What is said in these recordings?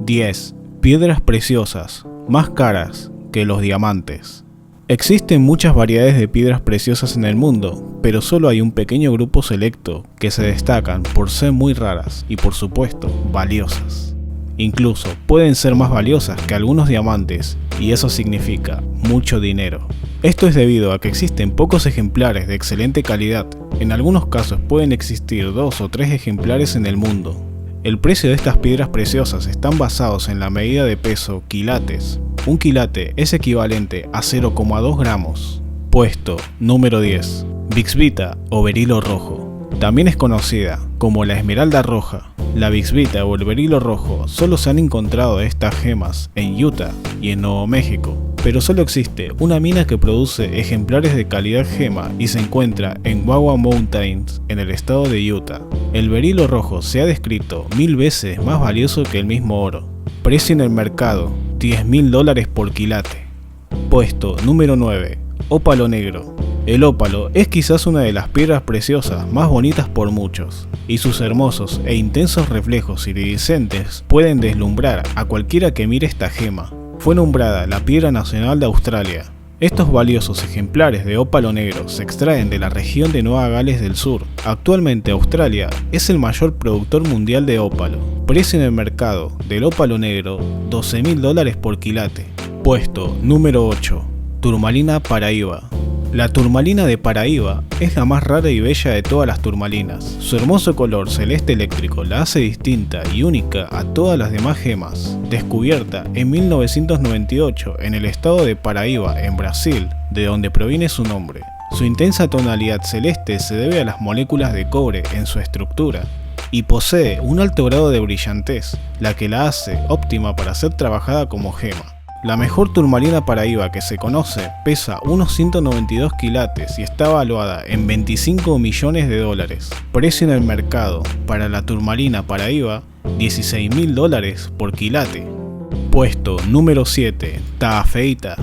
10. Piedras preciosas, más caras que los diamantes. Existen muchas variedades de piedras preciosas en el mundo, pero solo hay un pequeño grupo selecto que se destacan por ser muy raras y, por supuesto, valiosas. Incluso pueden ser más valiosas que algunos diamantes, y eso significa mucho dinero. Esto es debido a que existen pocos ejemplares de excelente calidad. En algunos casos pueden existir 2 o 3 ejemplares en el mundo. El precio de estas piedras preciosas están basados en la medida de peso, quilates. Un quilate es equivalente a 0,2 gramos. Puesto número 10. Bixbita o berilo rojo. También es conocida como la esmeralda roja. La bixbita o el berilo rojo solo se han encontrado estas gemas en Utah y en Nuevo México, pero solo existe una mina que produce ejemplares de calidad gema y se encuentra en Wawa Mountains en el estado de Utah. El berilo rojo se ha descrito 1000 veces más valioso que el mismo oro. Precio en el mercado, $10.000 por quilate. Puesto número 9. Ópalo negro. El ópalo es quizás una de las piedras preciosas más bonitas por muchos, y sus hermosos e intensos reflejos iridiscentes pueden deslumbrar a cualquiera que mire esta gema. Fue nombrada la piedra nacional de Australia. Estos valiosos ejemplares de ópalo negro se extraen de la región de Nueva Gales del Sur. Actualmente Australia es el mayor productor mundial de ópalo. Precio en el mercado del ópalo negro, $12.000 por quilate. Puesto número 8. Turmalina Paraíba. La turmalina de Paraíba es la más rara y bella de todas las turmalinas. Su hermoso color celeste eléctrico la hace distinta y única a todas las demás gemas. Descubierta en 1998 en el estado de Paraíba, en Brasil, de donde proviene su nombre. Su intensa tonalidad celeste se debe a las moléculas de cobre en su estructura y posee un alto grado de brillantez, la que la hace óptima para ser trabajada como gema. La mejor turmalina Paraíba que se conoce pesa unos 192 quilates y está valuada en $25 millones. Precio en el mercado para la turmalina Paraíba, $16.000 por quilate. Puesto número 7. Taafeita.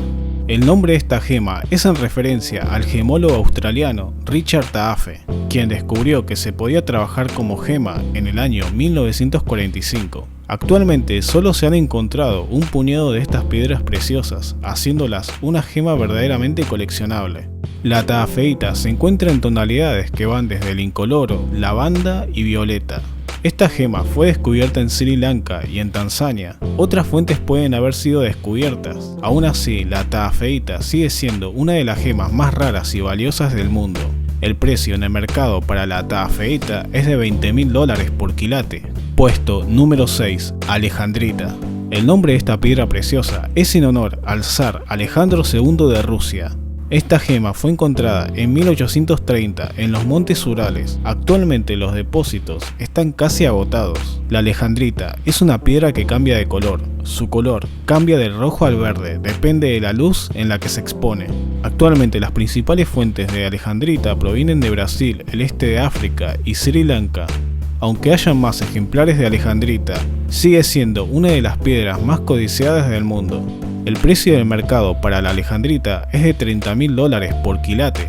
El nombre de esta gema es en referencia al gemólogo australiano Richard Taafe, quien descubrió que se podía trabajar como gema en el año 1945. Actualmente solo se han encontrado un puñado de estas piedras preciosas, haciéndolas una gema verdaderamente coleccionable. La taafeita se encuentra en tonalidades que van desde el incoloro, lavanda y violeta. Esta gema fue descubierta en Sri Lanka y en Tanzania. Otras fuentes pueden haber sido descubiertas. Aún así, la taafeita sigue siendo una de las gemas más raras y valiosas del mundo. El precio en el mercado para la taafeita es de $20.000 por quilate. Puesto número 6. Alejandrita. El nombre de esta piedra preciosa es en honor al zar Alejandro II de Rusia. Esta gema fue encontrada en 1830 en los montes Urales. Actualmente los depósitos están casi agotados. La alejandrita es una piedra que cambia de color. Su color cambia del rojo al verde, depende de la luz en la que se expone. Actualmente las principales fuentes de alejandrita provienen de Brasil, el este de África y Sri Lanka. Aunque hayan más ejemplares de alejandrita, sigue siendo una de las piedras más codiciadas del mundo. El precio del mercado para la alejandrita es de $30.000 por quilate.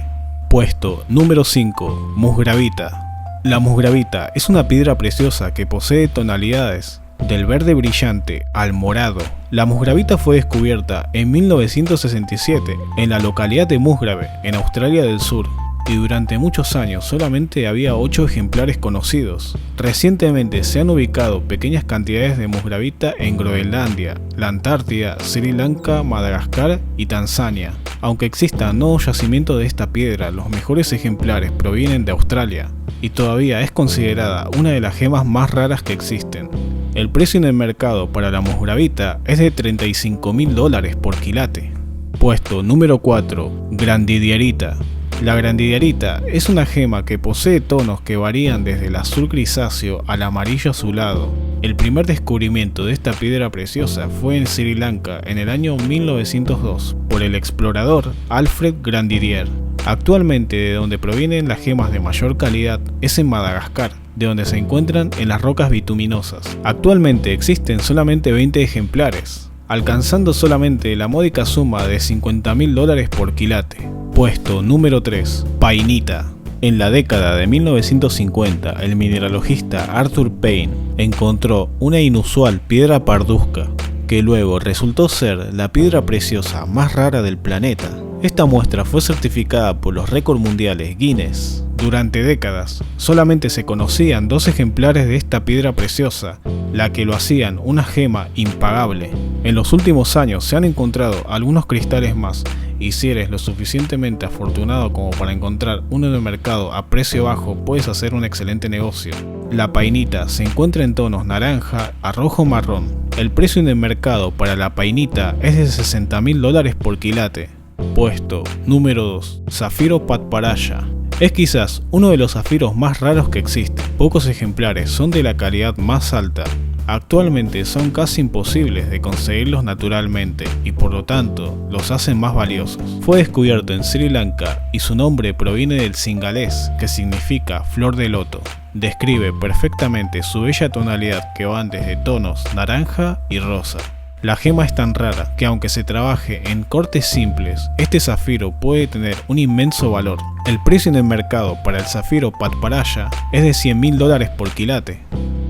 Puesto número 5. Musgravita. La musgravita es una piedra preciosa que posee tonalidades del verde brillante al morado. La musgravita fue descubierta en 1967 en la localidad de Musgrave, en Australia del Sur, y durante muchos años solamente había 8 ejemplares conocidos. Recientemente se han ubicado pequeñas cantidades de musgravita en Groenlandia, la Antártida, Sri Lanka, Madagascar y Tanzania. Aunque existan nuevos yacimientos de esta piedra, los mejores ejemplares provienen de Australia y todavía es considerada una de las gemas más raras que existen. El precio en el mercado para la musgravita es de $35.000 por quilate. Puesto número 4. Grandidierita. La grandidierita es una gema que posee tonos que varían desde el azul grisáceo al amarillo azulado. El primer descubrimiento de esta piedra preciosa fue en Sri Lanka en el año 1902 por el explorador Alfred Grandidier. Actualmente de donde provienen las gemas de mayor calidad es en Madagascar, de donde se encuentran en las rocas bituminosas. Actualmente existen solamente 20 ejemplares, alcanzando solamente la módica suma de $50.000 por quilate. Puesto número 3. Painita. En la década de 1950, el mineralogista Arthur Payne encontró una inusual piedra parduzca, que luego resultó ser la piedra preciosa más rara del planeta. Esta muestra fue certificada por los récords mundiales Guinness. Durante décadas, solamente se conocían 2 ejemplares de esta piedra preciosa, la que lo hacían una gema impagable. En los últimos años se han encontrado algunos cristales más, y si eres lo suficientemente afortunado como para encontrar uno en el mercado a precio bajo, puedes hacer un excelente negocio. La painita se encuentra en tonos naranja a rojo marrón. El precio en el mercado para la painita es de $60.000 por quilate. Puesto número 2. Zafiro Patparaya. Es quizás uno de los zafiros más raros que existen. Pocos ejemplares son de la calidad más alta. Actualmente son casi imposibles de conseguirlos naturalmente y por lo tanto los hacen más valiosos. Fue descubierto en Sri Lanka y su nombre proviene del singalés, que significa flor de loto. Describe perfectamente su bella tonalidad que van desde tonos naranja y rosa. La gema es tan rara que aunque se trabaje en cortes simples, este zafiro puede tener un inmenso valor. El precio en el mercado para el zafiro Patparaya es de $100.000 por quilate.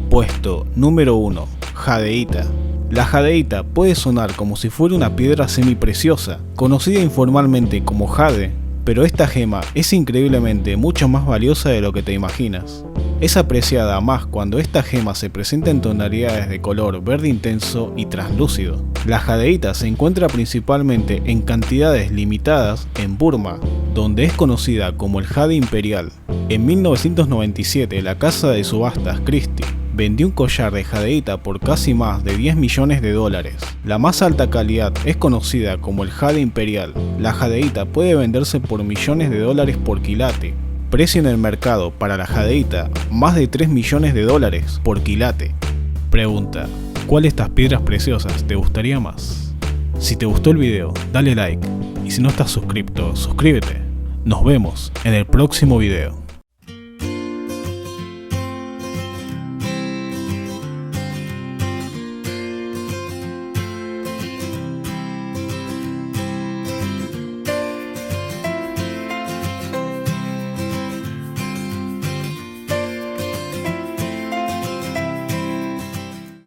Puesto número 1. Jadeíta. La jadeíta puede sonar como si fuera una piedra semipreciosa, conocida informalmente como jade, pero esta gema es increíblemente mucho más valiosa de lo que te imaginas. Es apreciada más cuando esta gema se presenta en tonalidades de color verde intenso y translúcido. La jadeíta se encuentra principalmente en cantidades limitadas en Burma, donde es conocida como el jade imperial. En 1997, la casa de subastas Christie vendió un collar de jadeíta por casi más de $10 millones. La más alta calidad es conocida como el jade imperial. La jadeíta puede venderse por $millones por quilate. Precio en el mercado para la jadeíta, más de $3 millones por quilate. Pregunta: ¿cuál de estas piedras preciosas te gustaría más? Si te gustó el video, dale like, y si no estás suscrito, suscríbete. Nos vemos en el próximo video.